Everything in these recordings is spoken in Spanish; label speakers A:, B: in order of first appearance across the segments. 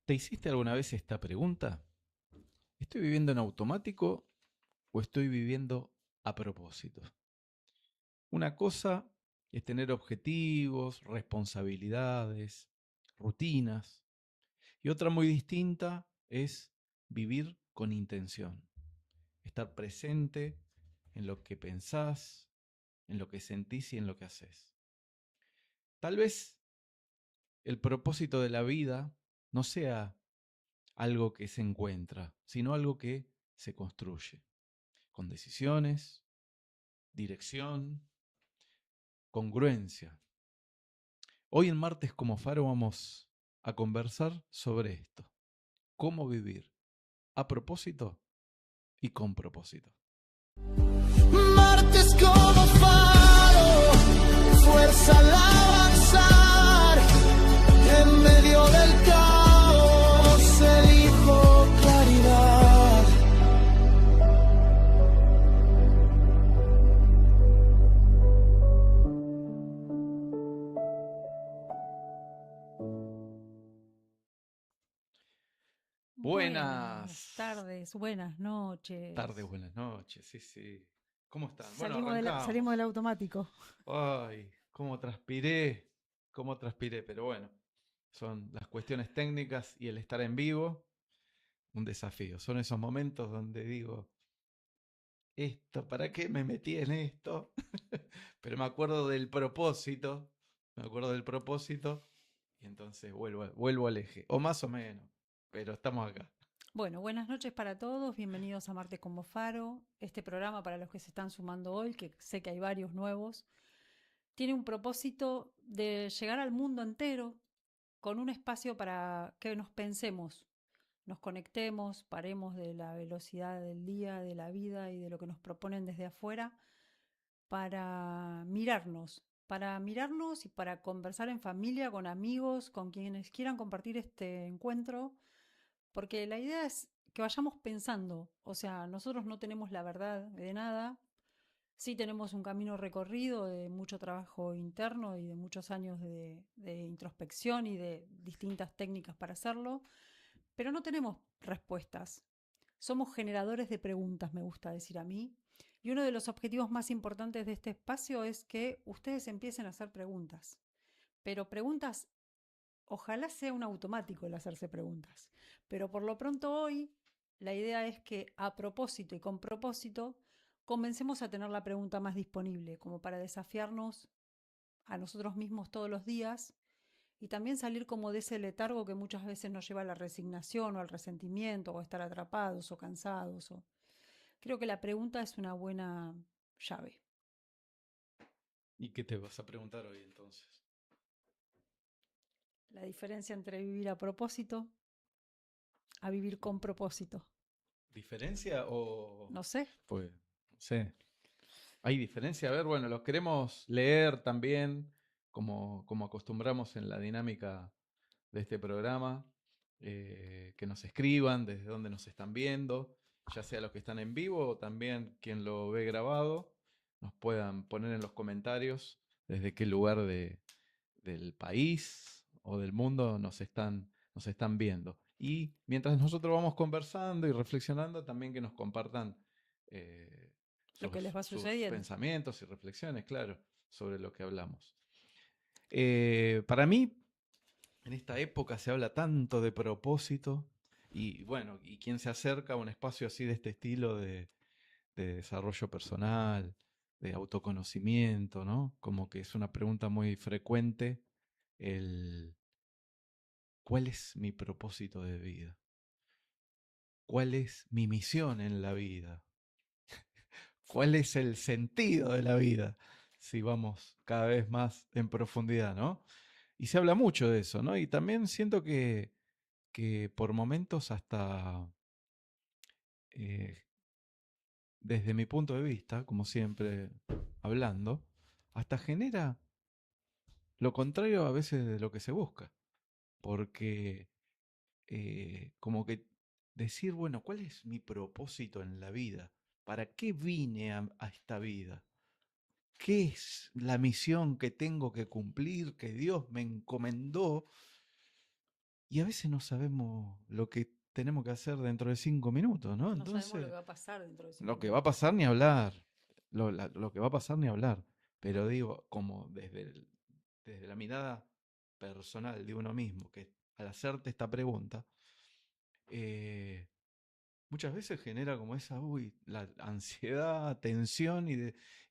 A: ¿Te hiciste alguna vez esta pregunta? ¿Estoy viviendo en automático o estoy viviendo a propósito? Una cosa es tener objetivos, responsabilidades, rutinas, y otra muy distinta es vivir con intención, estar presente en lo que pensás, en lo que sentís y en lo que haces. Tal vez el propósito de la vida no sea algo que se encuentra, sino algo que se construye, con decisiones, dirección, congruencia. Hoy en Martes como Faro vamos a conversar sobre esto, cómo vivir a propósito y con propósito.
B: Martes como faro, fuerza al avanzar, en medio del caos elijo claridad.
C: Buenas
A: Buenas
C: tardes, buenas
A: tardes,
C: noches.
A: buenas noches, sí, sí. ¿Cómo están? Bueno,
C: Salimos del
A: arrancamos.
C: automático.
A: Ay, cómo transpiré, pero bueno, son las cuestiones técnicas y el estar en vivo, un desafío. Son esos momentos donde digo, ¿para qué me metí en esto? Pero me acuerdo del propósito y entonces vuelvo al eje, o más o menos, pero estamos acá.
C: Bueno, buenas noches para todos, bienvenidos a Marte como Faro. Este programa para los que se están sumando hoy, que sé que hay varios nuevos, tiene un propósito de llegar al mundo entero con un espacio para que nos pensemos, nos conectemos, paremos de la velocidad del día, de la vida y de lo que nos proponen desde afuera para mirarnos y para conversar en familia, con amigos, con quienes quieran compartir este encuentro, porque la idea es que vayamos pensando, o sea, nosotros no tenemos la verdad de nada, sí tenemos un camino recorrido de mucho trabajo interno y de muchos años de introspección y de distintas técnicas para hacerlo, pero no tenemos respuestas. Somos generadores de preguntas, me gusta decir a mí. Y uno de los objetivos más importantes de este espacio es que ustedes empiecen a hacer preguntas. Pero preguntas, ojalá sea un automático el hacerse preguntas. Pero por lo pronto hoy, la idea es que a propósito y con propósito, comencemos a tener la pregunta más disponible, como para desafiarnos a nosotros mismos todos los días y también salir como de ese letargo que muchas veces nos lleva a la resignación o al resentimiento o a estar atrapados o cansados. Creo que la pregunta es una buena llave.
A: ¿Y qué te vas a preguntar hoy entonces?
C: La diferencia entre vivir a propósito a vivir con propósito.
A: ¿Diferencia o...?
C: No sé.
A: Pues, no sé. ¿Hay diferencia? A ver, bueno, los queremos leer también, como acostumbramos en la dinámica de este programa, que nos escriban desde dónde nos están viendo, ya sea los que están en vivo o también quien lo ve grabado, nos puedan poner en los comentarios desde qué lugar del país o del mundo nos están viendo. Y mientras nosotros vamos conversando y reflexionando, también que nos compartan
C: Lo que les va
A: sus
C: sucediendo.
A: pensamientos y reflexiones, claro, sobre lo que hablamos. Para mí, en esta época se habla tanto de propósito y bueno, y quien se acerca a un espacio así de este estilo de desarrollo personal, de autoconocimiento, ¿no? Como que es una pregunta muy frecuente el ¿cuál es mi propósito de vida? ¿Cuál es mi misión en la vida? ¿Cuál es el sentido de la vida? Si vamos cada vez más en profundidad, ¿no? Y se habla mucho de eso, ¿no? Y también siento que por momentos hasta, eh, desde mi punto de vista, como siempre hablando, hasta genera lo contrario a veces de lo que se busca. Porque como que decir, bueno, ¿cuál es mi propósito en la vida? ¿Para qué vine a esta vida? ¿Qué es la misión que tengo que cumplir, que Dios me encomendó? y a veces no sabemos lo que tenemos que hacer dentro de 5 minutos, ¿no?
C: No sabemos lo que
A: Entonces,
C: va a pasar dentro de
A: lo
C: 5
A: que va a
C: minutos.
A: pasar ni hablar, lo que va a pasar ni hablar, pero digo, como desde la mirada personal de uno mismo, que al hacerte esta pregunta, eh, muchas veces genera como esa, la ansiedad, tensión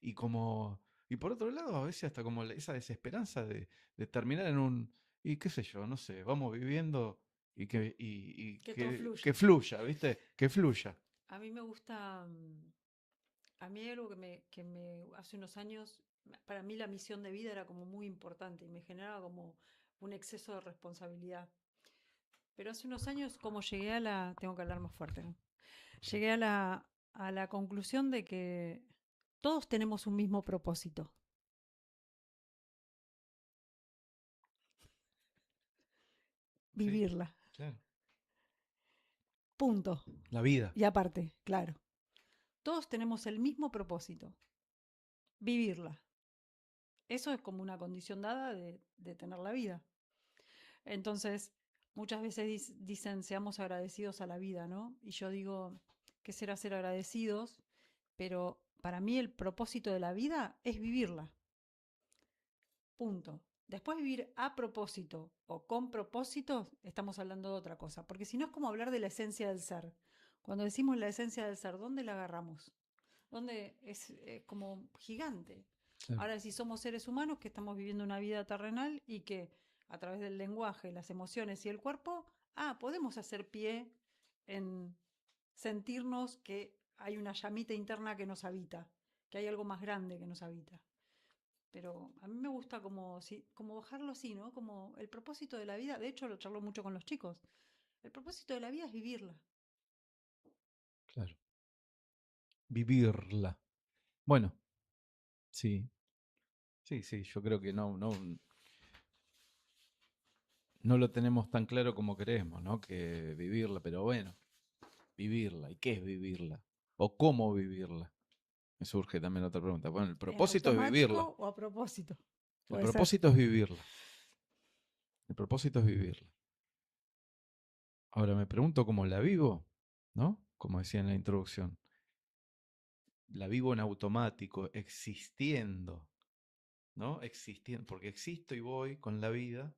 A: y como, y por otro lado, a veces hasta como esa desesperanza de terminar en y qué sé yo, no sé, vamos viviendo y
C: Que todo
A: que
C: fluya.
A: fluya, ¿viste? Que fluya.
C: A mí me gusta, a mí hay algo hace unos años, para mí la misión de vida era como muy importante y me generaba como un exceso de responsabilidad. Pero hace unos años, como llegué a tengo que hablar más fuerte, ¿no? Llegué a la conclusión de que todos tenemos un mismo propósito,
A: Sí,
C: vivirla.
A: claro.
C: Punto.
A: La vida.
C: Y aparte, claro, todos tenemos el mismo propósito, vivirla. Eso es como una condición dada de tener la vida. Entonces, muchas veces dicen, seamos agradecidos a la vida, ¿no? Y yo digo, ¿qué será ser agradecidos? Pero para mí el propósito de la vida es vivirla. Punto. Después vivir a propósito o con propósito, estamos hablando de otra cosa, porque si no es como hablar de la esencia del ser. Cuando decimos la esencia del ser, ¿dónde la agarramos? ¿Dónde es como gigante?
A: Claro.
C: Ahora, si somos seres humanos que estamos viviendo una vida terrenal y que a través del lenguaje, las emociones y el cuerpo, podemos hacer pie en sentirnos que hay una llamita interna que nos habita, que hay algo más grande que nos habita. Pero a mí me gusta como bajarlo así, ¿no? Como el propósito de la vida, de hecho lo charlo mucho con los chicos, el propósito de la vida es vivirla.
A: Claro. Vivirla. Bueno, sí, sí, sí, yo creo que no lo tenemos tan claro como creemos, ¿no? Que vivirla, pero bueno, vivirla. ¿Y qué es vivirla? ¿O cómo vivirla? Me surge también otra pregunta. Bueno, el
C: ¿En
A: propósito es
C: automático
A: vivirla.
C: o a propósito?
A: El
C: Puede ser.
A: propósito es vivirla. El propósito es vivirla. Ahora me pregunto cómo la vivo, ¿no? Como decía en la introducción. La vivo en automático, existiendo, ¿no? Existiendo, porque existo y voy con la vida,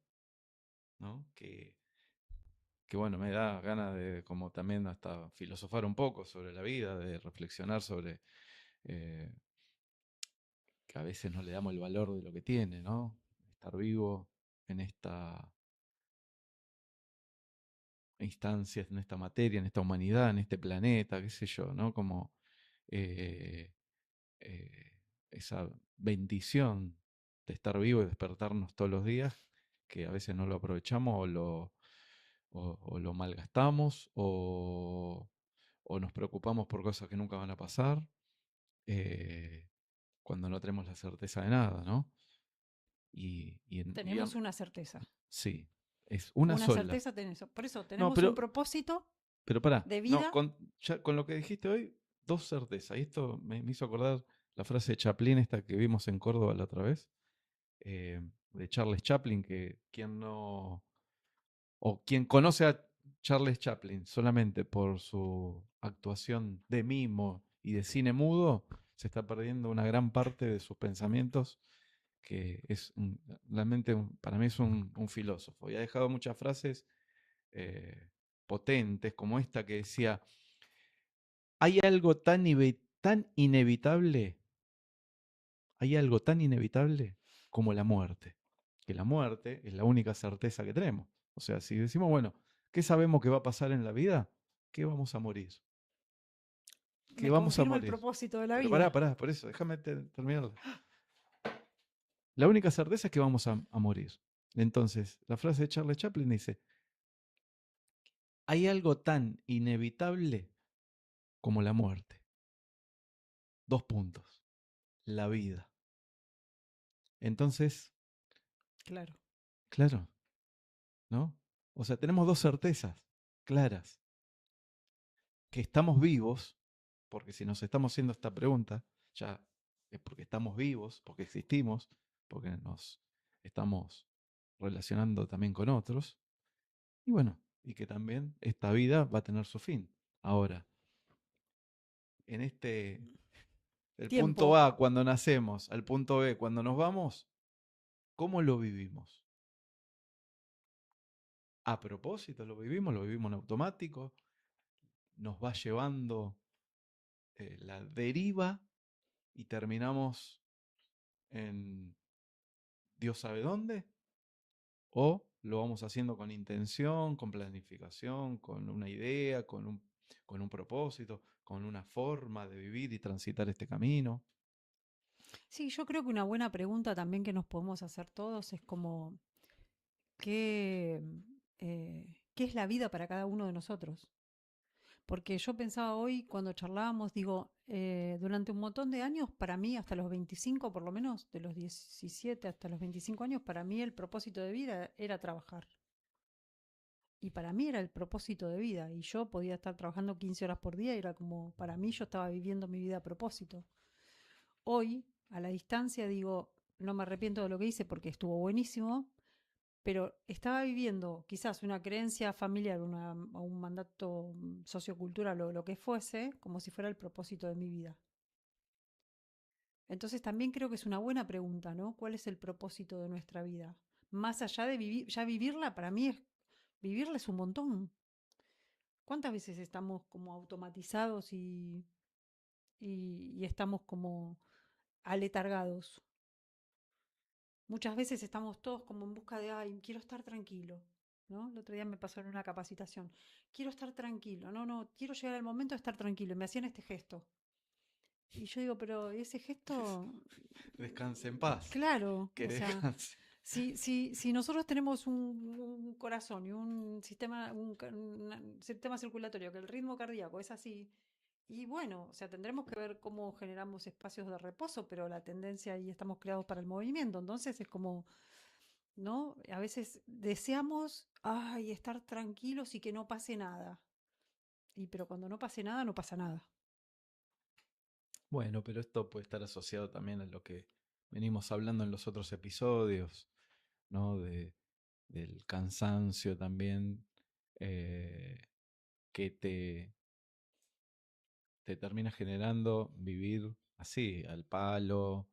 A: ¿no? Que bueno, me da ganas de como también hasta filosofar un poco sobre la vida, de reflexionar sobre eh, que a veces no le damos el valor de lo que tiene, ¿no? Estar vivo en esta instancia, en esta materia, en esta humanidad, en este planeta, qué sé yo, ¿no? Como eh, eh, esa bendición de estar vivo y despertarnos todos los días, que a veces no lo aprovechamos o lo malgastamos o nos preocupamos por cosas que nunca van a pasar, eh, cuando no tenemos la certeza de nada, ¿no?
C: Tenemos una certeza.
A: Sí, es una
C: Una
A: sola.
C: certeza tenés. Por eso
A: No,
C: tenemos un propósito
A: pero pará,
C: de
A: no,
C: vida.
A: ya con lo que dijiste hoy, dos certezas. Y esto me hizo acordar la frase de Chaplin, esta que vimos en Córdoba la otra vez, de Charles Chaplin, que quien no, o quien conoce a Charles Chaplin solamente por su actuación de mimo y de cine mudo, se está perdiendo una gran parte de sus pensamientos, que realmente para mí es un filósofo. Y ha dejado muchas frases eh, potentes como esta que decía, hay algo tan inevitable, hay algo tan inevitable como la muerte, que la muerte es la única certeza que tenemos. O sea, si decimos, bueno, ¿qué sabemos que va a pasar en la vida? Que vamos a morir. Que
C: Me
A: vamos a
C: confirma el
A: morir.
C: propósito de la
A: Pero
C: vida.
A: por eso, déjame terminar. La única certeza es que vamos a morir. Entonces, la frase de Charles Chaplin dice, hay algo tan inevitable como la muerte. Dos puntos. La vida. Entonces,
C: Claro.
A: claro, ¿no? O sea, tenemos dos certezas claras. Que estamos vivos, porque si nos estamos haciendo esta pregunta, ya es porque estamos vivos, porque existimos, porque nos estamos relacionando también con otros. Y bueno, y que también esta vida va a tener su fin. Ahora, en el punto
C: Tiempo.
A: A cuando nacemos, al punto B cuando nos vamos, ¿cómo lo vivimos? A propósito, lo vivimos en automático, nos va llevando la deriva y terminamos en Dios sabe dónde, o lo vamos haciendo con intención, con planificación, con una idea, con un propósito, con una forma de vivir y transitar este camino.
C: Sí, yo creo que una buena pregunta también que nos podemos hacer todos es como, ¿qué, ¿qué es la vida para cada uno de nosotros? Porque yo pensaba hoy, cuando charlábamos, digo, durante un montón de años, para mí, hasta los 25 por lo menos, de los 17 hasta los 25 años, para mí el propósito de vida era trabajar. Y para mí era el propósito de vida. Y yo podía estar trabajando 15 horas por día y era como, para mí yo estaba viviendo mi vida a propósito. Hoy, a la distancia, digo, no me arrepiento de lo que hice porque estuvo buenísimo, pero estaba viviendo quizás una creencia familiar, un mandato sociocultural o lo que fuese, como si fuera el propósito de mi vida. Entonces también creo que es una buena pregunta, ¿no? ¿Cuál es el propósito de nuestra vida? Más allá de vivir, ya vivirla, para mí es, vivirla es un montón. ¿Cuántas veces estamos como automatizados y estamos como aletargados? Muchas veces estamos todos como en busca de, ay, quiero estar tranquilo, ¿no? El otro día me pasó en una capacitación, quiero estar tranquilo, no, quiero llegar al momento de estar tranquilo, y me hacían este gesto. Y yo digo, pero ese gesto,
A: Descanse en paz,
C: claro,
A: que
C: o sea,
A: descanse.
C: si nosotros tenemos un corazón y un sistema, un sistema circulatorio, que el ritmo cardíaco es así, y bueno, o sea, tendremos que ver cómo generamos espacios de reposo, pero la tendencia ahí estamos creados para el movimiento, entonces es como, ¿no? A veces deseamos, ay, estar tranquilos y que no pase nada. Y pero cuando no pase nada, no pasa nada.
A: Bueno, pero esto puede estar asociado también a lo que venimos hablando en los otros episodios, ¿no? Del cansancio también eh, que te termina generando vivir así, al palo,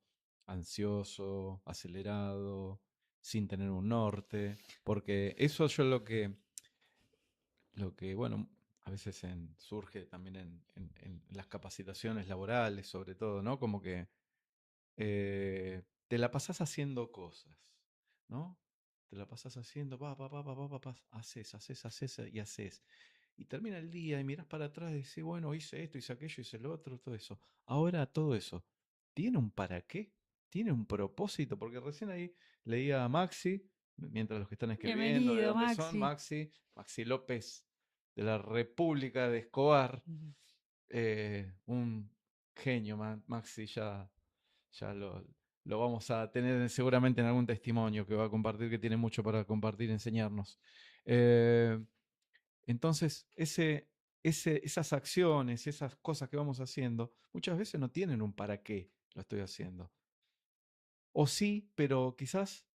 A: ansioso, acelerado, sin tener un norte, porque eso yo bueno, a veces surge también en las capacitaciones laborales, sobre todo, ¿no? Como que te la pasás haciendo cosas, ¿no? Te la pasás haciendo, haces y haces. Y termina el día y mirás para atrás y decís, bueno, hice esto, hice aquello, hice lo otro, todo eso. Ahora todo eso, ¿tiene un para qué? ¿Tiene un propósito? Porque recién ahí leía a Maxi, mientras los que están escribiendo, de
C: Bienvenido,
A: dónde son,
C: Maxi.
A: Maxi López, de la República de Escobar,
C: Ujú.
A: un genio, Maxi, ya lo vamos a tener seguramente en algún testimonio que va a compartir, que tiene mucho para compartir, enseñarnos. Eh, entonces, esas acciones, esas cosas que vamos haciendo, muchas veces no tienen un para qué lo estoy haciendo. O sí, pero quizás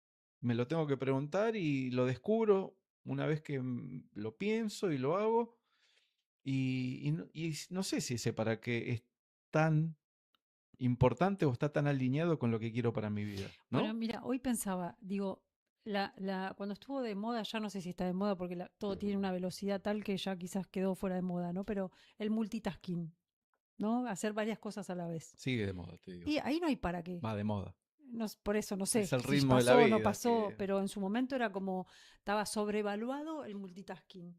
A: me lo tengo que preguntar y lo descubro una vez que lo pienso y lo hago. Y no sé si ese para qué es tan importante o está tan alineado con lo que quiero para mi vida,
C: Bueno,
A: ¿no?
C: mira, hoy pensaba, digo, cuando estuvo de moda, ya no sé si está de moda porque todo tiene una velocidad tal que ya quizás quedó fuera de moda, ¿no? Pero el multitasking, ¿no? Hacer varias cosas a la vez.
A: Sigue de moda, te digo.
C: Y ahí no hay para qué.
A: Va de moda.
C: No, por eso no
A: Es
C: sé
A: el
C: si
A: ritmo de la
C: pasó o no
A: vida
C: pasó,
A: que...
C: pero en su momento era como, estaba sobrevaluado el multitasking.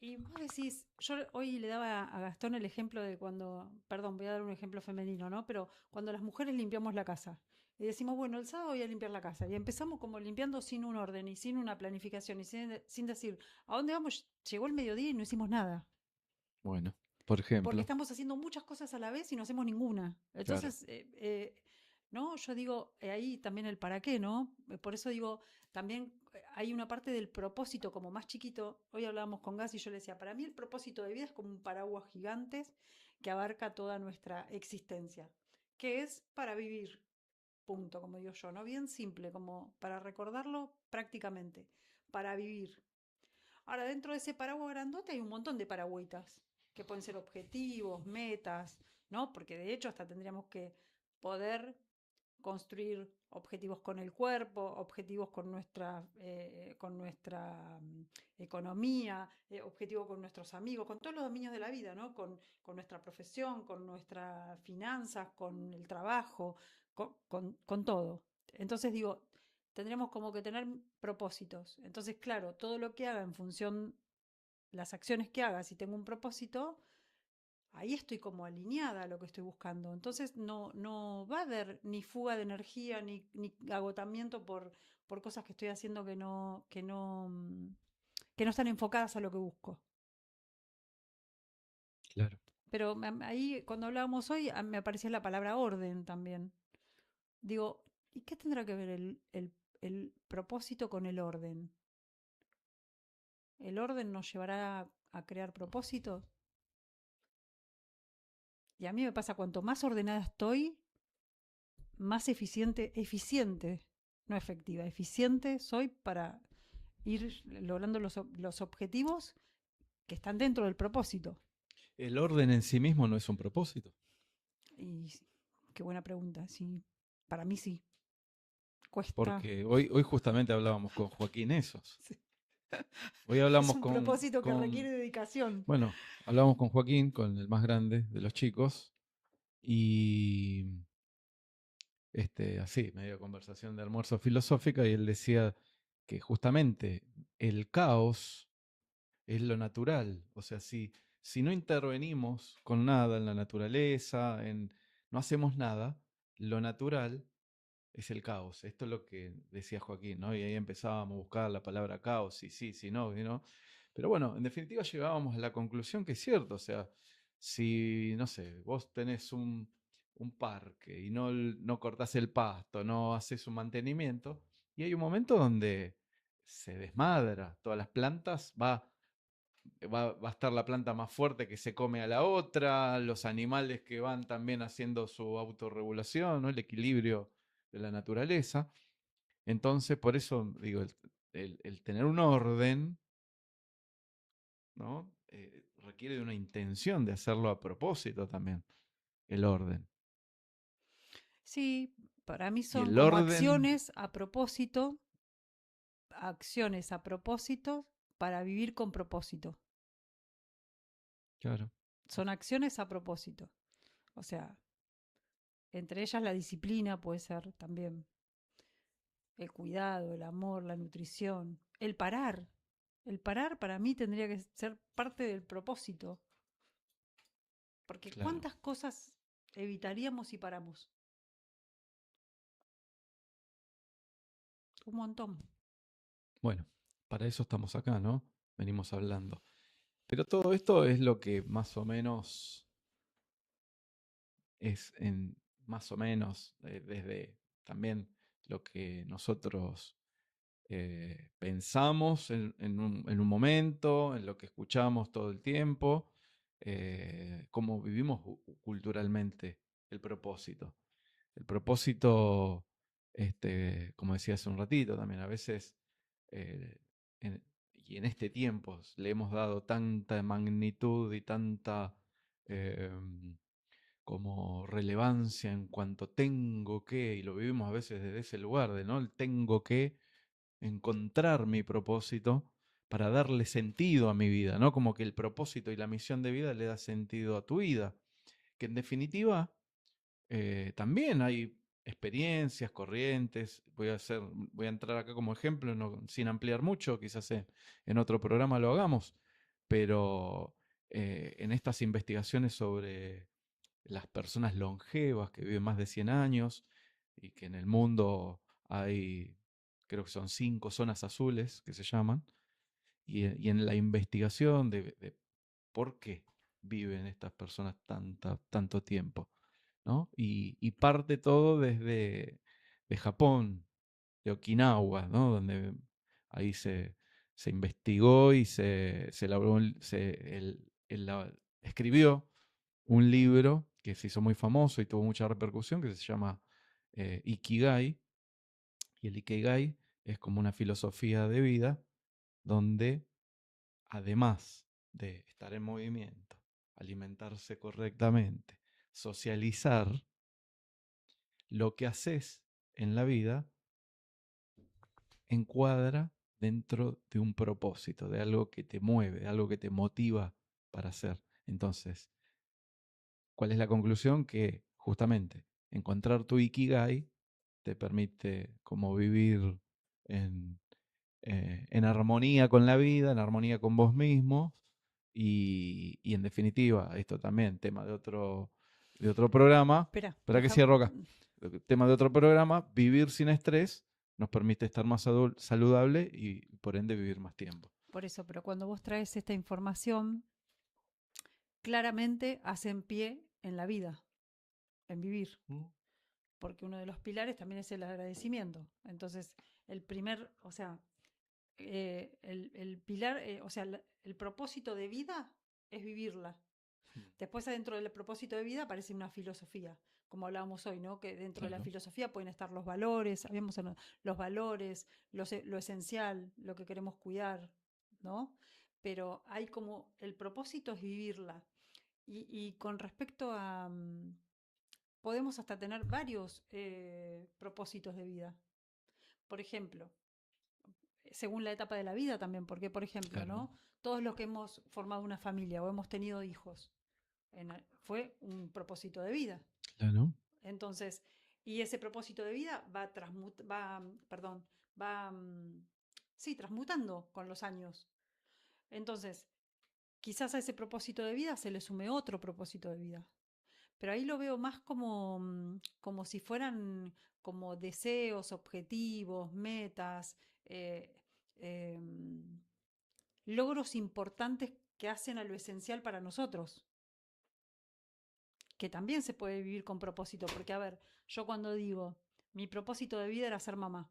C: Y vos decís, yo hoy le daba a Gastón el ejemplo de cuando, perdón, voy a dar un ejemplo femenino, ¿no? Pero cuando las mujeres limpiamos la casa y decimos, bueno, el sábado voy a limpiar la casa y empezamos como limpiando sin un orden y sin una planificación y sin decir, ¿a dónde vamos? Llegó el mediodía y no hicimos nada.
A: Bueno, por
C: Porque
A: ejemplo,
C: estamos haciendo muchas cosas a la vez y no hacemos ninguna.
A: claro.
C: Entonces, ¿no? Yo digo, ahí también el para qué, ¿no? Por eso digo, también hay una parte del propósito como más chiquito. Hoy hablábamos con Gas y yo le decía, para mí el propósito de vida es como un paraguas gigantes que abarca toda nuestra existencia, que es para vivir, punto, como digo yo, ¿no? Bien simple, como para recordarlo prácticamente, para vivir. Ahora, dentro de ese paraguas grandote hay un montón de paragüitas que pueden ser objetivos, metas, ¿no? Porque de hecho hasta tendríamos que poder construir objetivos con el cuerpo, objetivos con nuestra economía, objetivos con nuestros amigos, con todos los dominios de la vida, ¿no? Con nuestra profesión, con nuestras finanzas, con el trabajo, con todo. Entonces digo, tendríamos como que tener propósitos. Entonces, claro, todo lo que haga en función, las acciones que haga, si tengo un propósito, ahí estoy como alineada a lo que estoy buscando. Entonces no va a haber ni fuga de energía, ni agotamiento por cosas que estoy haciendo que no están enfocadas a lo que busco.
A: Claro.
C: Pero ahí, cuando hablábamos hoy, me aparecía la palabra orden también. Digo, ¿y qué tendrá que ver el propósito con el orden? ¿El orden nos llevará a crear propósitos? Y a mí me pasa, cuanto más ordenada estoy, más eficiente, no efectiva, eficiente soy para ir logrando los objetivos que están dentro del propósito.
A: El orden en sí mismo no es un propósito.
C: Y qué buena pregunta, sí, para mí sí, cuesta.
A: Porque hoy justamente hablábamos con Joaquín Esos.
C: Sí.
A: Hoy
C: Es
A: hablamos
C: un propósito que requiere dedicación.
A: bueno, hablamos con Joaquín, con el más grande de los chicos, y así, medio conversación de almuerzo filosófica, y él decía que justamente el caos es lo natural. O sea, si no intervenimos con nada en la naturaleza, no hacemos nada, lo natural es el caos. Esto es lo que decía Joaquín, ¿no? Y ahí empezábamos a buscar la palabra caos, y sí, si no, y no. Pero bueno, en definitiva llegábamos a la conclusión que es cierto. O sea, si, no sé, vos tenés un parque y no cortás el pasto, no haces un mantenimiento, y hay un momento donde se desmadra todas las plantas, va a estar la planta más fuerte que se come a la otra, los animales que van también haciendo su autorregulación, ¿no? El equilibrio de la naturaleza. Entonces, por eso digo, el tener un orden, ¿no? Requiere de una intención de hacerlo a propósito también, el orden.
C: Sí, para mí
A: Y
C: son
A: el
C: como
A: orden,
C: acciones a propósito para vivir con propósito.
A: claro,
C: Son acciones a propósito. O sea, entre ellas la disciplina puede ser también, el cuidado, el amor, la nutrición, el parar. El parar para mí tendría que ser parte del propósito, porque
A: claro.
C: ¿cuántas cosas evitaríamos si paramos? Un montón.
A: Bueno, para eso estamos acá, ¿no? Venimos hablando. Pero todo esto es lo que más o menos es más o menos desde también lo que nosotros pensamos en un momento, en lo que escuchamos todo el tiempo, cómo vivimos culturalmente el propósito. El propósito, como decía hace un ratito también, a veces, eh, y en este tiempo le hemos dado tanta magnitud y tanta como relevancia en cuanto tengo que, y lo vivimos a veces desde ese lugar de, ¿no? El tengo que encontrar mi propósito para darle sentido a mi vida, ¿no? Como que el propósito y la misión de vida le da sentido a tu vida, que en definitiva también hay experiencias, corrientes. Voy a entrar acá como ejemplo, sin ampliar mucho, quizás en otro programa lo hagamos, pero en estas investigaciones sobre las personas longevas que viven más de 100 años y que en el mundo hay, creo que son 5 zonas azules que se llaman, y en la investigación de por qué viven estas personas tanto tiempo, ¿no? Y parte todo desde de Japón, de Okinawa, ¿no? Donde ahí se investigó y se elaboró, escribió un libro que se hizo muy famoso y tuvo mucha repercusión, que se llama Ikigai. Y el Ikigai es como una filosofía de vida donde además de estar en movimiento, alimentarse correctamente, socializar, lo que haces en la vida encuadra dentro de un propósito, de algo que te mueve, de algo que te motiva para hacer. Entonces, ¿cuál es la conclusión? Que justamente encontrar tu ikigai te permite como vivir en, en armonía con la vida, en armonía con vos mismo y en definitiva, esto también, tema de otro programa,
C: Espera,
A: ¿para qué
C: déjame.
A: cierro acá? Tema de otro programa, vivir sin estrés nos permite estar más saludable y por ende vivir más tiempo.
C: Por eso, pero cuando vos traes esta información, claramente hacen pie en la vida, en vivir, porque uno de los pilares también es el agradecimiento. Entonces, el primer, o sea, el pilar, o sea, el propósito de vida es vivirla. Después, adentro del propósito de vida aparece una filosofía, como hablábamos hoy, ¿no? Que dentro de la
A: Claro.
C: filosofía pueden estar los valores, habíamos hablado, los valores, lo esencial, lo que queremos cuidar, ¿no? Pero hay como, el propósito es vivirla. Y con respecto a, podemos hasta tener varios propósitos de vida. Por ejemplo, según la etapa de la vida también, porque, por ejemplo,
A: Claro,
C: ¿no? Todos los que hemos formado una familia o hemos tenido hijos, fue un propósito de vida.
A: claro.
C: Entonces, y ese propósito de vida va, sí, transmutando con los años. Entonces, quizás a ese propósito de vida se le sume otro propósito de vida. Pero ahí lo veo más como si fueran como deseos, objetivos, metas, eh, eh, logros importantes que hacen a lo esencial para nosotros, que también se puede vivir con propósito, porque a ver, yo cuando digo, mi propósito de vida era ser mamá,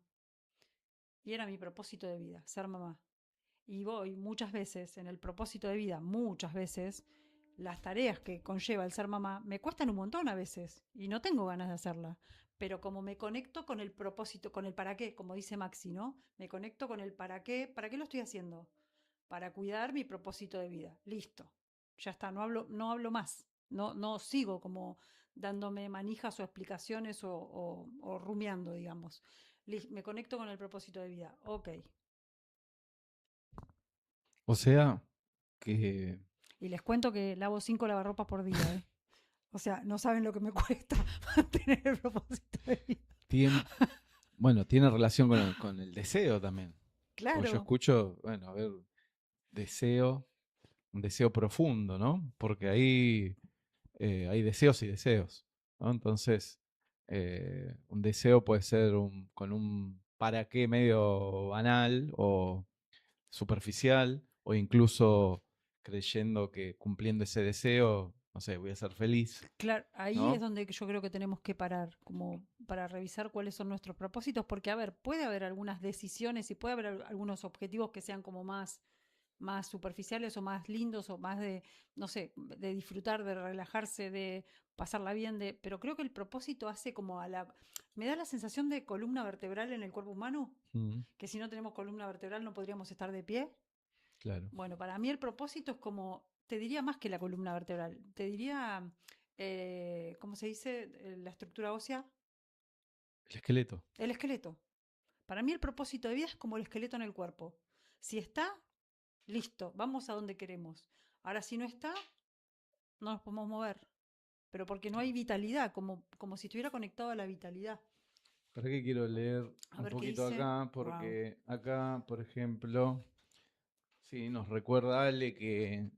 C: y era mi propósito de vida, ser mamá, y voy muchas veces en el propósito de vida, muchas veces, las tareas que conlleva el ser mamá me cuestan un montón a veces, y no tengo ganas de hacerla, pero como me conecto con el propósito, con el para qué, como dice Maxi, ¿no? Me conecto con el para qué lo estoy haciendo, para cuidar mi propósito de vida. Listo. Ya está, no hablo más. No sigo como dándome manijas o explicaciones o rumiando, digamos. Me conecto con el propósito de vida. Ok.
A: O sea que
C: Y les cuento que lavo 5 lavarropas por día, ¿eh? O sea, no saben lo que me cuesta mantener el propósito de vida.
A: tiene, bueno, tiene relación con el deseo también. Porque yo
C: Claro,
A: escucho, bueno, a ver, deseo, un deseo profundo, ¿no? Porque ahí hay deseos y deseos, ¿no? Entonces, un deseo puede ser con un para qué medio banal o superficial, o incluso creyendo que cumpliendo ese deseo, no sé, voy a ser feliz,
C: claro, ahí es
A: ¿no?
C: donde yo creo que tenemos que parar, como para revisar cuáles son nuestros propósitos, porque a ver, puede haber algunas decisiones y puede haber algunos objetivos que sean como más superficiales o más lindos o más de, no sé, de disfrutar, de relajarse, de pasarla bien, pero creo que el propósito hace como me da la sensación de columna vertebral en el cuerpo humano,
A: Mm,
C: que si no tenemos columna vertebral no podríamos estar de pie.
A: claro.
C: Bueno, para mí el propósito es como, te diría más que la columna vertebral, te diría, ¿cómo se dice? La estructura ósea,
A: El esqueleto.
C: el esqueleto. Para mí el propósito de vida es como el esqueleto en el cuerpo. Si está, listo, vamos a donde queremos. Ahora, si no está, no nos podemos mover. Pero porque no hay vitalidad, como si estuviera conectado a la vitalidad.
A: ¿Para qué quiero leer
C: A
A: un
C: ver qué
A: poquito
C: dice.
A: acá?
C: Wow.
A: Porque acá, por ejemplo, sí, nos recuerda Ale que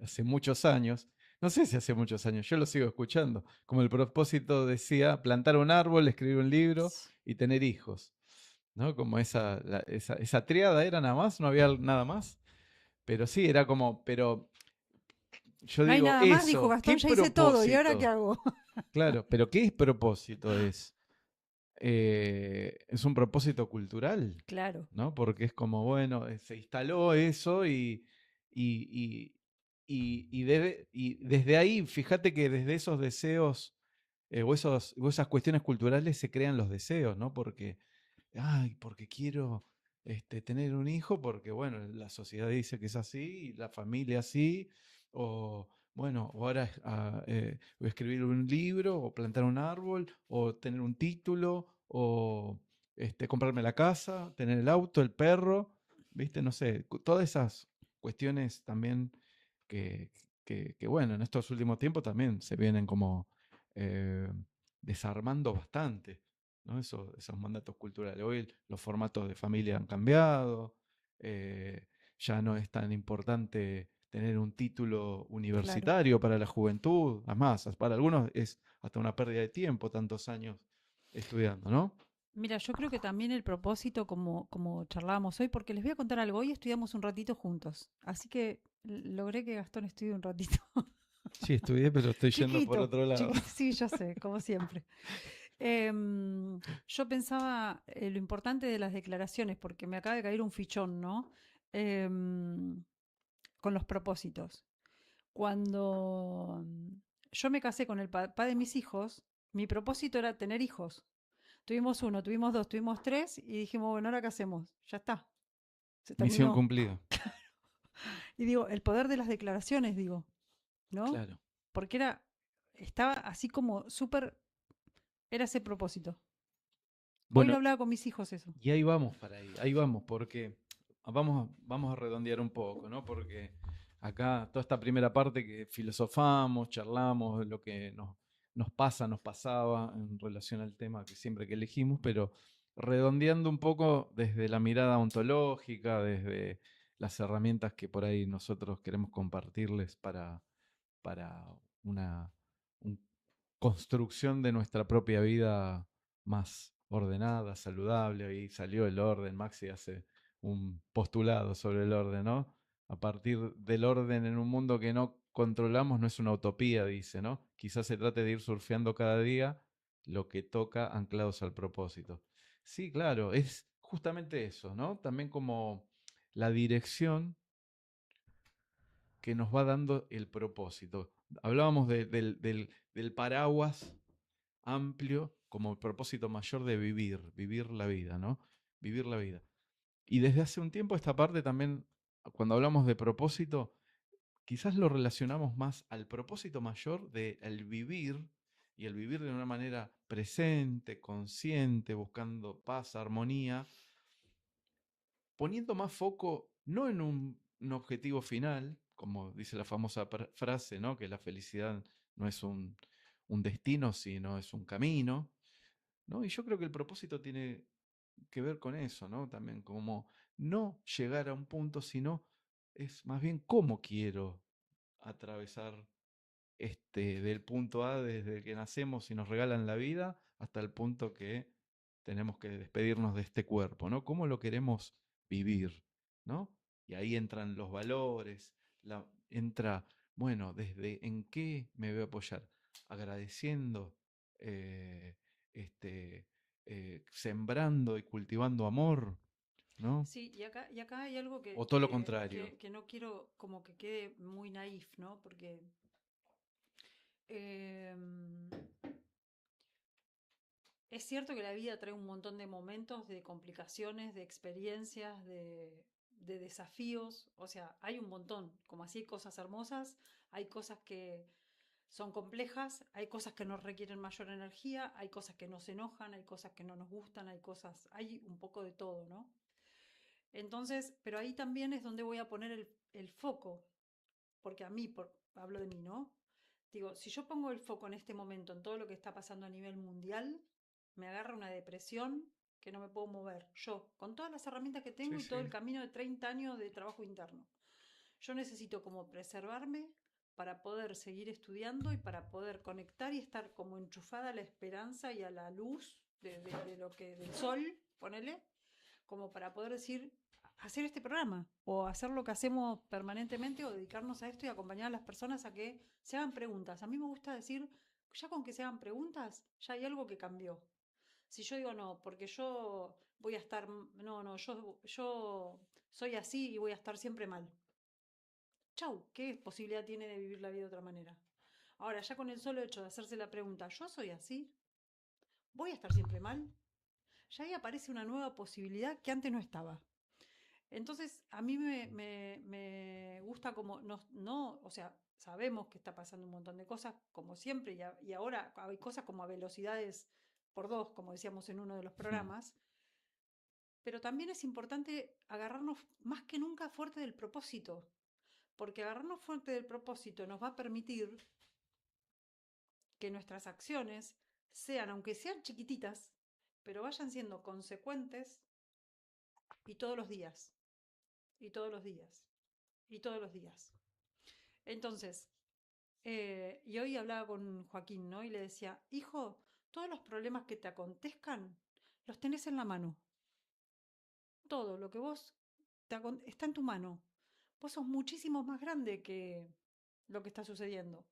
A: hace muchos años, no sé si hace muchos años, yo lo sigo escuchando, como el propósito decía, plantar un árbol, escribir un libro y tener hijos, ¿no? Como esa tríada era nada más, no había nada más, pero sí, era como, pero yo
C: No hay
A: digo,
C: nada más, dijo
A: eso,
C: Gastón,
A: ¿qué
C: ya hice todo, ¿y ahora qué
A: propósito?
C: hago?
A: Claro, pero ¿qué propósito es? Es un propósito cultural,
C: Claro,
A: ¿no? Porque es como, bueno, se instaló eso y, y desde ahí, fíjate que desde esos deseos o esas cuestiones culturales se crean los deseos, ¿no? Porque, ay, porque quiero tener un hijo porque, bueno, la sociedad dice que es así, y la familia así, o bueno, ahora voy a escribir un libro, o plantar un árbol, o tener un título, o comprarme la casa, tener el auto, el perro, ¿viste? No sé, todas esas cuestiones también que, que, bueno, en estos últimos tiempos también se vienen como eh, desarmando bastante, ¿no? Esos mandatos culturales. Hoy los formatos de familia han cambiado, eh, ya no es tan importante tener un título
C: Claro.
A: universitario para la juventud, además, para algunos es hasta una pérdida de tiempo tantos años estudiando, ¿no?
C: Mira, yo creo que también el propósito, como charlábamos hoy, porque les voy a contar algo, hoy estudiamos un ratito juntos, así que logré que Gastón estudie un ratito.
A: Sí, estudié, pero estoy yendo por
C: Chiquito,
A: otro lado.
C: chiquito, sí, yo sé, como siempre. Yo pensaba lo importante de las declaraciones, porque me acaba de caer un fichón, ¿no? Em, con los propósitos. Cuando yo me casé con el papá de mis hijos, mi propósito era tener hijos. Tuvimos uno, tuvimos dos, tuvimos tres y dijimos, bueno, ahora qué hacemos, ya está, se
A: Misión
C: terminó.
A: cumplida.
C: Y digo, el poder de las declaraciones, digo, ¿no?
A: Claro.
C: Porque estaba así como súper, era ese propósito. Hoy lo
A: Bueno,
C: hablaba con mis hijos eso.
A: y ahí vamos para ahí vamos, porque vamos a redondear un poco, ¿no? Porque acá toda esta primera parte que filosofamos, charlamos, lo que nos pasa, nos pasaba en relación al tema que siempre que elegimos, pero redondeando un poco desde la mirada ontológica, desde las herramientas que por ahí nosotros queremos compartirles para una construcción de nuestra propia vida más ordenada, saludable. Ahí salió el orden, Maxi hace un postulado sobre el orden, ¿no? A partir del orden en un mundo que no controlamos no es una utopía, dice, ¿no? Quizás se trate de ir surfeando cada día lo que toca anclados al propósito. Sí, claro, es justamente eso, ¿no? También como la dirección que nos va dando el propósito. Hablábamos del paraguas amplio como el propósito mayor de vivir la vida, ¿no? Vivir la vida. Y desde hace un tiempo esta parte también, cuando hablamos de propósito, quizás lo relacionamos más al propósito mayor de el vivir y el vivir de una manera presente, consciente, buscando paz, armonía, poniendo más foco no en un objetivo final, como dice la famosa frase, ¿no? Que la felicidad no es un destino, sino es un camino, ¿no? Y yo creo que el propósito tiene que ver con eso, ¿no? También como no llegar a un punto, sino es más bien cómo quiero atravesar del punto A desde que nacemos y nos regalan la vida hasta el punto que tenemos que despedirnos de este cuerpo, ¿no? ¿Cómo lo queremos vivir, ¿no? Y ahí entran los valores, entra, bueno, desde en qué me voy a apoyar, agradeciendo, eh, este, sembrando y cultivando amor, ¿no?
C: Sí, y acá hay algo
A: O todo lo contrario.
C: que no quiero como que quede muy naif, ¿no? Porque em, es cierto que la vida trae un montón de momentos, de complicaciones, de experiencias, de desafíos. O sea, hay un montón. Como así hay cosas hermosas, hay cosas que son complejas, hay cosas que nos requieren mayor energía, hay cosas que nos enojan, hay cosas que no nos gustan, hay un poco de todo, ¿no? Entonces, pero ahí también es donde voy a poner el foco, porque hablo de mí, ¿no? Digo, si yo pongo el foco en este momento en todo lo que está pasando a nivel mundial, me agarra una depresión que no me puedo mover. Yo, con todas las herramientas que tengo
A: Sí,
C: y todo
A: sí.
C: el camino de 30 años de trabajo interno. Yo necesito como preservarme para poder seguir estudiando y para poder conectar y estar como enchufada a la esperanza y a la luz del sol, ponele, como para poder decir, hacer este programa o hacer lo que hacemos permanentemente o dedicarnos a esto y acompañar a las personas a que se hagan preguntas. A mí me gusta decir, ya con que se hagan preguntas, ya hay algo que cambió. Si yo digo no, porque yo voy a estar, no, yo soy así y voy a estar siempre mal. Chau, ¿qué posibilidad tiene de vivir la vida de otra manera? Ahora, ya con el solo hecho de hacerse la pregunta, ¿yo soy así? ¿Voy a estar siempre mal? Ya ahí aparece una nueva posibilidad que antes no estaba. Entonces, a mí me gusta como, no, o sea, sabemos que está pasando un montón de cosas, como siempre, y ahora hay cosas como a velocidades por dos, como decíamos en uno de los
A: Mm.
C: programas, pero también es importante agarrarnos más que nunca fuerte del propósito, porque agarrarnos fuerte del propósito nos va a permitir que nuestras acciones sean, aunque sean chiquititas, pero vayan siendo consecuentes y todos los días, y todos los días, y todos los días. Entonces, y hoy hablaba con Joaquín, ¿no? Y le decía, hijo, todos los problemas que te acontezcan, los tenés en la mano. Todo lo que vos está en tu mano. Vos sos muchísimo más grande que lo que está sucediendo.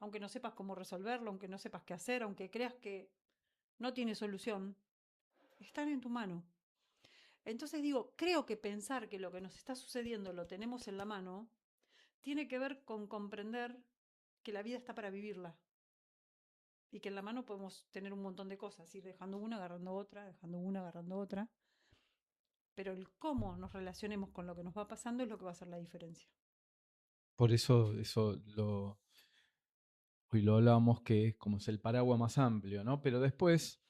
C: Aunque no sepas cómo resolverlo, aunque no sepas qué hacer, aunque creas que no tiene solución, están en tu mano. Entonces digo, creo que pensar que lo que nos está sucediendo lo tenemos en la mano tiene que ver con comprender que la vida está para vivirla y que en la mano podemos tener un montón de cosas, ir dejando una, agarrando otra, dejando una, agarrando otra, pero el cómo nos relacionemos con lo que nos va pasando es lo que va a hacer la diferencia.
A: Por eso hoy lo hablábamos que es como es el paraguas más amplio, ¿no? Pero después,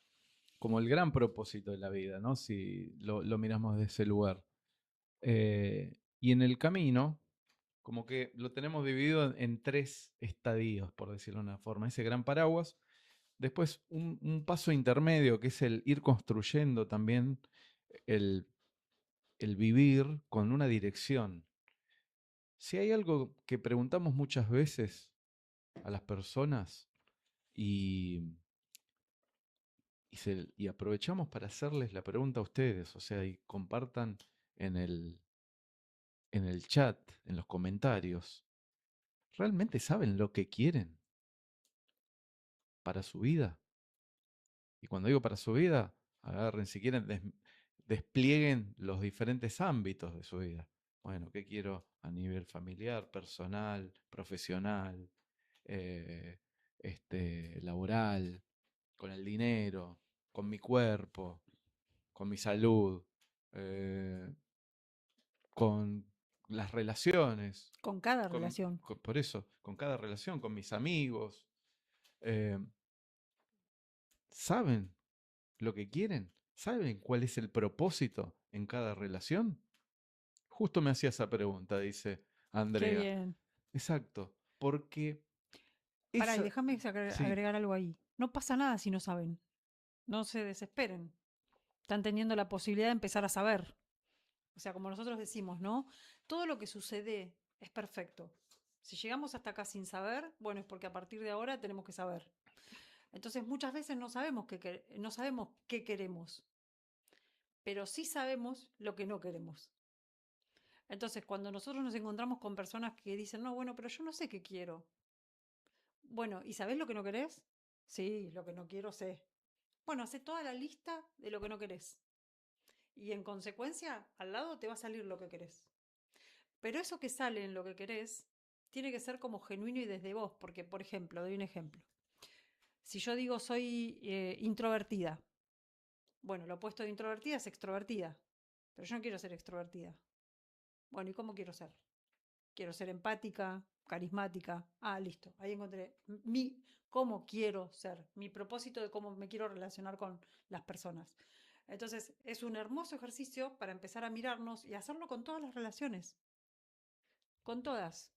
A: como el gran propósito de la vida, ¿no? Si lo miramos de ese lugar. Y en el camino, como que lo tenemos dividido en tres estadios, por decirlo de una forma. Ese gran paraguas. Después, un paso intermedio, que es el ir construyendo también el, el vivir con una dirección. Si hay algo que preguntamos muchas veces a las personas y, y aprovechamos para hacerles la pregunta a ustedes, o sea, y compartan en en el chat, en los comentarios, ¿realmente saben lo que quieren para su vida? Y cuando digo para su vida, agarren, si quieren, desplieguen los diferentes ámbitos de su vida. Bueno, ¿qué quiero a nivel familiar, personal, profesional, eh, laboral, con el dinero, con mi cuerpo, con mi salud, eh, con las relaciones,
C: Con cada relación.
A: por eso, con cada relación, con mis amigos? eh, ¿Saben lo que quieren? ¿Saben cuál es el propósito en cada relación? Justo me hacía esa pregunta, dice
C: Qué
A: Andrea.
C: bien.
A: Exacto, porque
C: Pará, y
A: esa...
C: déjame
A: Sí,
C: agregar algo ahí. No pasa nada si no saben. No se desesperen. Están teniendo la posibilidad de empezar a saber. O sea, como nosotros decimos, ¿no? Todo lo que sucede es perfecto. Si llegamos hasta acá sin saber, bueno, es porque a partir de ahora tenemos que saber. Entonces, muchas veces no sabemos qué queremos, pero sí sabemos lo que no queremos. Entonces, cuando nosotros nos encontramos con personas que dicen, no, bueno, pero yo no sé qué quiero. Bueno, ¿y sabés lo que no querés? Sí, lo que no quiero sé. Bueno, hace toda la lista de lo que no querés. Y en consecuencia, al lado te va a salir lo que querés. Pero eso que sale en lo que querés tiene que ser como genuino y desde vos, porque, por ejemplo, doy un ejemplo. Si yo digo soy introvertida, bueno, lo opuesto de introvertida es extrovertida, pero yo no quiero ser extrovertida. Bueno, ¿y cómo quiero ser? Quiero ser empática, carismática. Ah, listo, ahí encontré cómo quiero ser, mi propósito de cómo me quiero relacionar con las personas. Entonces, es un hermoso ejercicio para empezar a mirarnos y hacerlo con todas las relaciones, con todas.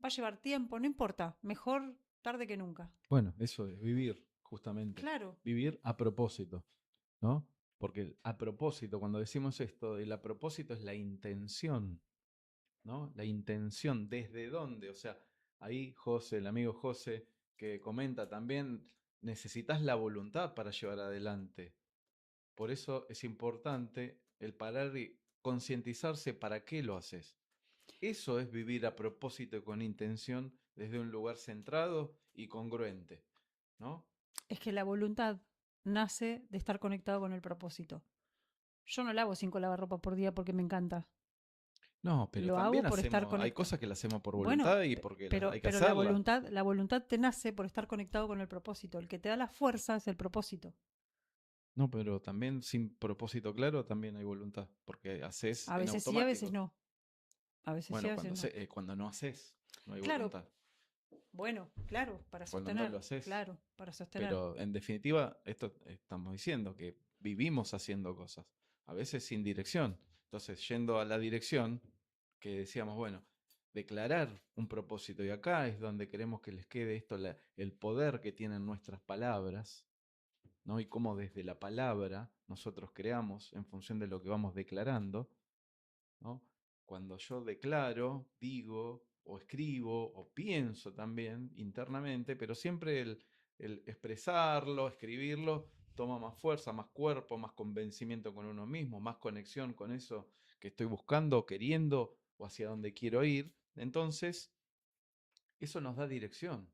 C: Va a llevar tiempo, no importa, mejor tarde que nunca.
A: bueno, eso es vivir, justamente.
C: Claro,
A: Vivir a propósito, ¿no? Porque a propósito, cuando decimos esto, el a propósito es la intención, ¿no? La intención, ¿desde dónde? O sea, ahí José, el amigo José, que comenta también, necesitas la voluntad para llevar adelante. Por eso es importante el parar y concientizarse para qué lo haces. Eso es vivir a propósito y con intención desde un lugar centrado y congruente, ¿no?
C: es que la voluntad nace de estar conectado con el propósito. Yo no lavo 5 lavarropas por día porque me encanta.
A: No, pero
C: Lo hago
A: también
C: por estar
A: hacemos, hay
C: conectado.
A: cosas que las hacemos por
C: Bueno,
A: voluntad y porque hay que
C: pero
A: hacerlas.
C: la voluntad te nace por estar conectado con el propósito. El que te da la fuerza es el propósito.
A: No, pero también sin propósito claro también hay voluntad, porque haces
C: A
A: en
C: veces sí, a veces
A: automático.
C: no. A veces sí,
A: Bueno,
C: a veces no.
A: cuando no haces, no hay
C: Claro,
A: voluntad.
C: bueno, claro, para
A: Cuando no lo
C: sostener,
A: haces.
C: claro, para sostener.
A: Pero en definitiva, esto estamos diciendo que vivimos haciendo cosas, a veces sin dirección. Entonces, yendo a la dirección, que decíamos, bueno, declarar un propósito, y acá es donde queremos que les quede esto, el poder que tienen nuestras palabras, ¿no? Y cómo desde la palabra nosotros creamos en función de lo que vamos declarando, ¿no? Cuando yo declaro, digo, o escribo, o pienso también internamente, pero siempre el expresarlo, escribirlo, toma más fuerza, más cuerpo, más convencimiento con uno mismo, más conexión con eso que estoy buscando, queriendo, o hacia donde quiero ir. Entonces, eso nos da dirección.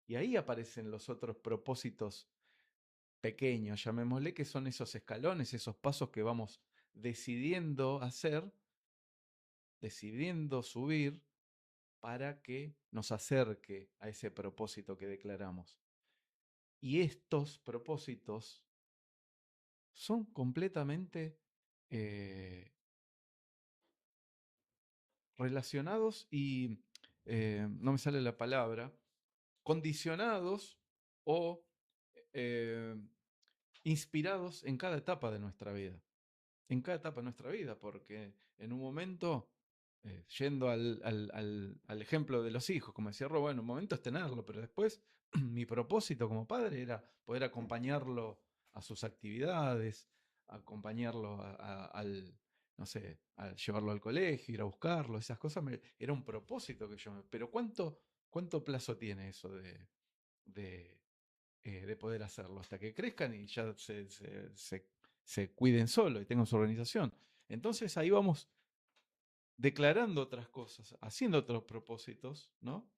A: Y ahí aparecen los otros propósitos pequeños, llamémosle, que son esos escalones, esos pasos que vamos decidiendo hacer, decidiendo subir para que nos acerque a ese propósito que declaramos. Y estos propósitos son completamente eh, relacionados y, no me sale la palabra, condicionados o eh, inspirados en cada etapa de nuestra vida. En cada etapa de nuestra vida, porque en un momento, yendo al ejemplo de los hijos, como decía Robo, en un momento es tenerlo, pero después mi propósito como padre era poder acompañarlo a sus actividades, acompañarlo al, no sé, a llevarlo al colegio, ir a buscarlo, esas cosas, era un propósito que yo, pero ¿cuánto plazo tiene eso de, de poder hacerlo? Hasta que crezcan y ya se cuiden solo y tengan su organización. Entonces ahí vamos declarando otras cosas, haciendo otros propósitos, ¿no?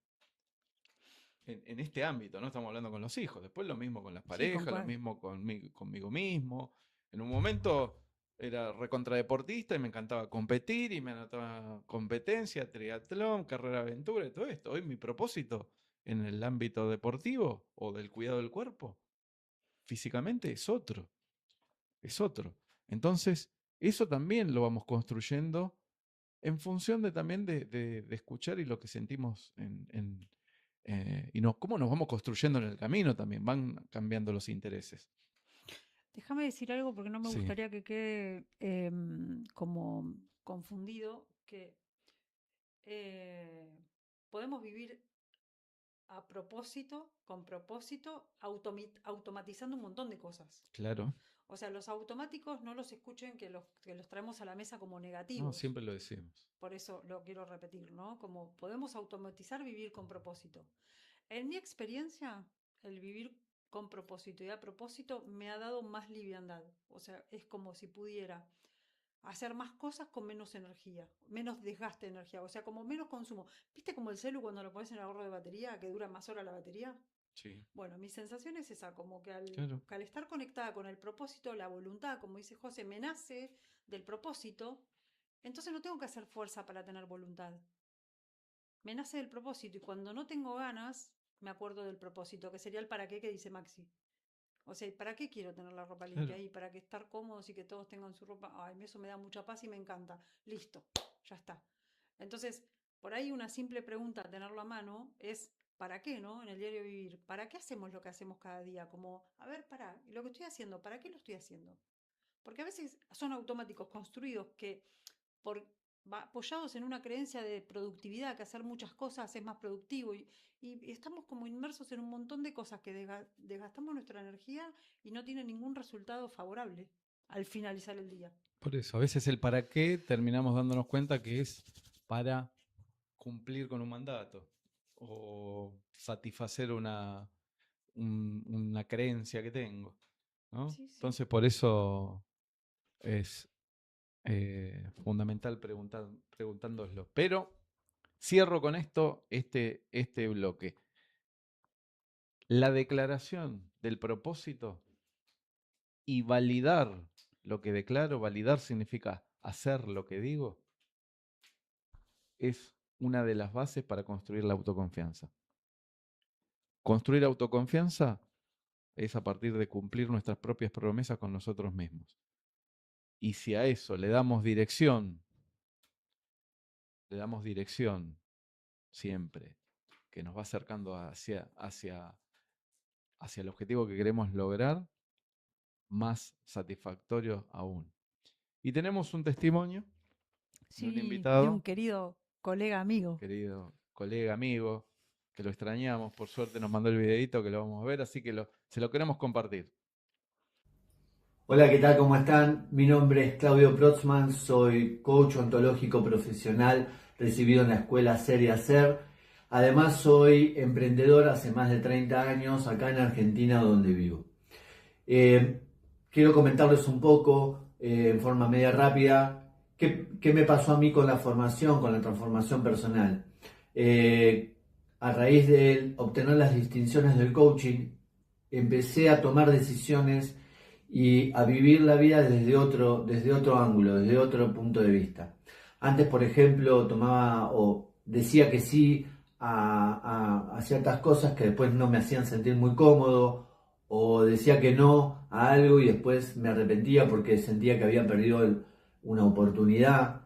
A: En este ámbito, ¿no? Estamos hablando con los hijos, después lo mismo con las
C: Sí,
A: parejas, lo mismo conmigo mismo. En un momento era recontradeportista y me encantaba competir y me anotaba competencia, triatlón, carrera aventura y todo esto. Hoy mi propósito en el ámbito deportivo o del cuidado del cuerpo físicamente es otro, es otro. Entonces, eso también lo vamos construyendo en función de también de escuchar y lo que sentimos y cómo nos vamos construyendo en el camino también, van cambiando los intereses.
C: Déjame decir algo porque no me
A: Sí,
C: gustaría que quede como confundido, que eh, podemos vivir a propósito, con propósito, automatizando un montón de cosas.
A: claro.
C: O sea, los automáticos no los escuchen que los traemos a la mesa como
A: No,
C: negativos.
A: siempre lo decimos.
C: Por eso lo quiero repetir, ¿no? Como podemos automatizar vivir con propósito. En mi experiencia, el vivir con propósito y a propósito me ha dado más liviandad. O sea, es como si pudiera hacer más cosas con menos energía, menos desgaste de energía, o sea, como menos consumo. ¿Viste como el celu cuando lo pones en el ahorro de batería, que dura más hora la batería?
A: Sí,
C: Bueno, mi sensación es esa, como
A: claro,
C: que al estar conectada con el propósito, la voluntad, como dice José, me nace del propósito, entonces no tengo que hacer fuerza para tener voluntad. Me nace del propósito y cuando no tengo ganas, me acuerdo del propósito, que sería el para qué que dice Maxi. O sea, ¿para qué quiero tener la ropa limpia
A: claro.
C: ahí? ¿Para que estar cómodos y que todos tengan su ropa? Ay, eso me da mucha paz y me encanta. Listo, ya está. Entonces, por ahí una simple pregunta, tenerlo a mano, es ¿para qué, no? En el diario vivir. ¿Para qué hacemos lo que hacemos cada día? Como, a ver, para, lo que estoy haciendo, ¿para qué lo estoy haciendo? Porque a veces son automáticos construidos que por, apoyados en una creencia de productividad, que hacer muchas cosas es más productivo y estamos como inmersos en un montón de cosas que desgastamos nuestra energía y no tiene ningún resultado favorable al finalizar el día.
A: Por eso, a veces el para qué terminamos dándonos cuenta que es para cumplir con un mandato o satisfacer una creencia que tengo, ¿no?
C: Sí, sí.
A: Entonces, por eso es fundamental preguntándoslo. Pero cierro con esto, este bloque. La declaración del propósito y validar lo que declaro, validar significa hacer lo que digo, es una de las bases para construir la autoconfianza. Construir autoconfianza es a partir de cumplir nuestras propias promesas con nosotros mismos. Y si a eso le damos dirección siempre, que nos va acercando hacia el objetivo que queremos lograr, más satisfactorio aún. Y tenemos un testimonio de un
C: Sí, de un
A: invitado,
C: querido colega amigo.
A: querido colega, amigo, que lo extrañamos. Por suerte nos mandó el videito que lo vamos a ver, así que se lo queremos compartir.
D: Hola, ¿qué tal? ¿Cómo están? Mi nombre es Claudio Protzman, soy coach ontológico profesional recibido en la escuela Ser y Hacer. Además soy emprendedor hace más de 30 años acá en Argentina donde vivo. Quiero comentarles un poco en forma media rápida qué me pasó a mí con la formación, con la transformación personal. A raíz de obtener las distinciones del coaching, empecé a tomar decisiones y a vivir la vida desde otro ángulo, desde otro punto de vista. Antes, por ejemplo, tomaba o decía que sí a ciertas cosas que después no me hacían sentir muy cómodo, o decía que no a algo y después me arrepentía porque sentía que había perdido una oportunidad.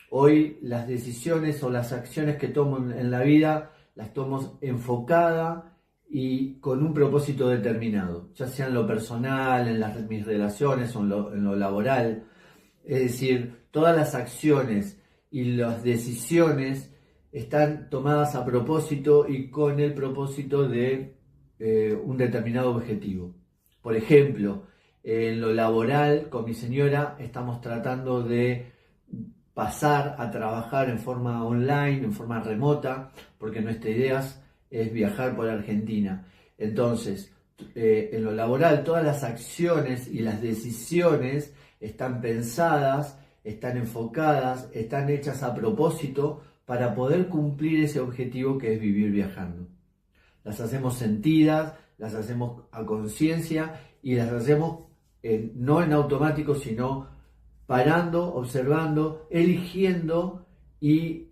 D: Hoy las decisiones o las acciones que tomo en la vida las tomo enfocada y con un propósito determinado, ya sea en lo personal, en mis relaciones o en lo laboral. Es decir, todas las acciones y las decisiones están tomadas a propósito y con el propósito de un determinado objetivo. Por ejemplo, en lo laboral, con mi señora estamos tratando de pasar a trabajar en forma online, en forma remota, porque nuestra idea es viajar por Argentina. Entonces, en lo laboral, todas las acciones y las decisiones están pensadas, están enfocadas, están hechas a propósito para poder cumplir ese objetivo que es vivir viajando. Las hacemos sentidas, las hacemos a conciencia y las hacemos no en automático, sino parando, observando, eligiendo y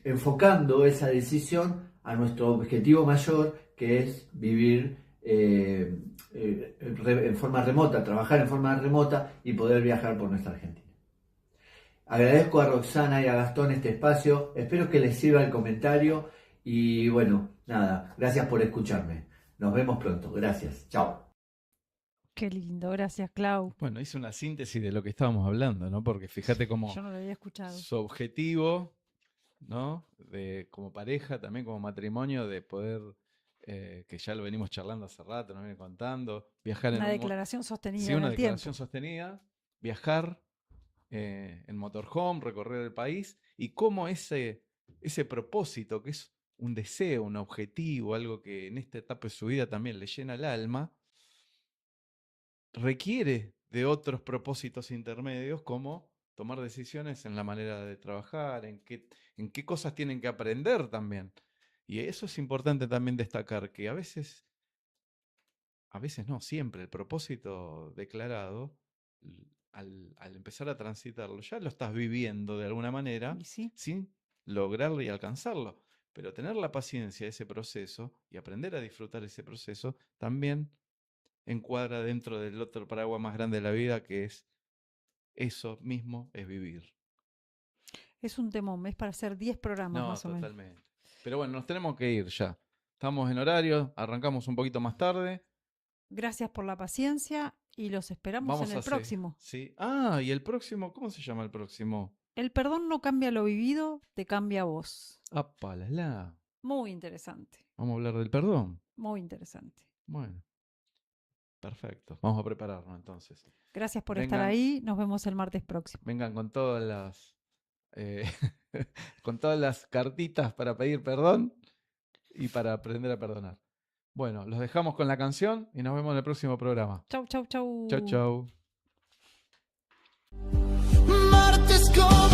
D: enfocando esa decisión a nuestro objetivo mayor, que es vivir en forma remota, trabajar en forma remota y poder viajar por nuestra Argentina. Agradezco a Roxana y a Gastón este espacio, espero que les sirva el comentario y bueno, nada, gracias por escucharme. Nos vemos pronto, gracias, chao.
C: Qué lindo, gracias, Clau.
A: Bueno, hice una síntesis de lo que estábamos hablando, ¿no? Porque fíjate cómo
C: Yo no lo había escuchado.
A: su objetivo, ¿no? Como pareja, también como matrimonio, de poder, que ya lo venimos charlando hace rato, nos viene contando, viajar
C: Una
A: en
C: declaración sostenida
A: sí,
C: en
A: una
C: el
A: declaración
C: tiempo.
A: sostenida, viajar en motorhome, recorrer el país, y cómo ese propósito, que es un deseo, un objetivo, algo que en esta etapa de su vida también le llena el alma, requiere de otros propósitos intermedios, como tomar decisiones en la manera de trabajar, en qué cosas tienen que aprender también. Y eso es importante también destacar, que a veces no, siempre el propósito declarado, al empezar a transitarlo, ya lo estás viviendo de alguna manera
C: Y sí,
A: sin lograrlo y alcanzarlo. Pero tener la paciencia de ese proceso y aprender a disfrutar ese proceso también encuadra dentro del otro paraguas más grande de la vida, que es eso mismo, es vivir.
C: es un temón, es para hacer 10 programas
A: No,
C: más o menos.
A: totalmente. Pero bueno, nos tenemos que ir ya. Estamos en horario, arrancamos un poquito más tarde.
C: Gracias por la paciencia y los esperamos
A: Vamos
C: en
A: a
C: el próximo.
A: Sí. Y el próximo, ¿cómo se llama el próximo?
C: El perdón no cambia lo vivido, te cambia a vos.
A: Apalala.
C: Muy interesante,
A: Vamos a hablar del perdón.
C: muy interesante.
A: Bueno, perfecto. Vamos a prepararnos entonces.
C: Gracias por estar
A: Vengan.
C: ahí. Nos vemos el martes próximo.
A: Vengan con todas las con todas las cartitas para pedir perdón y para aprender a perdonar. Bueno, los dejamos con la canción y nos vemos en el próximo programa.
C: Chau, chau, chau.
A: Chau, chau.
B: Martes como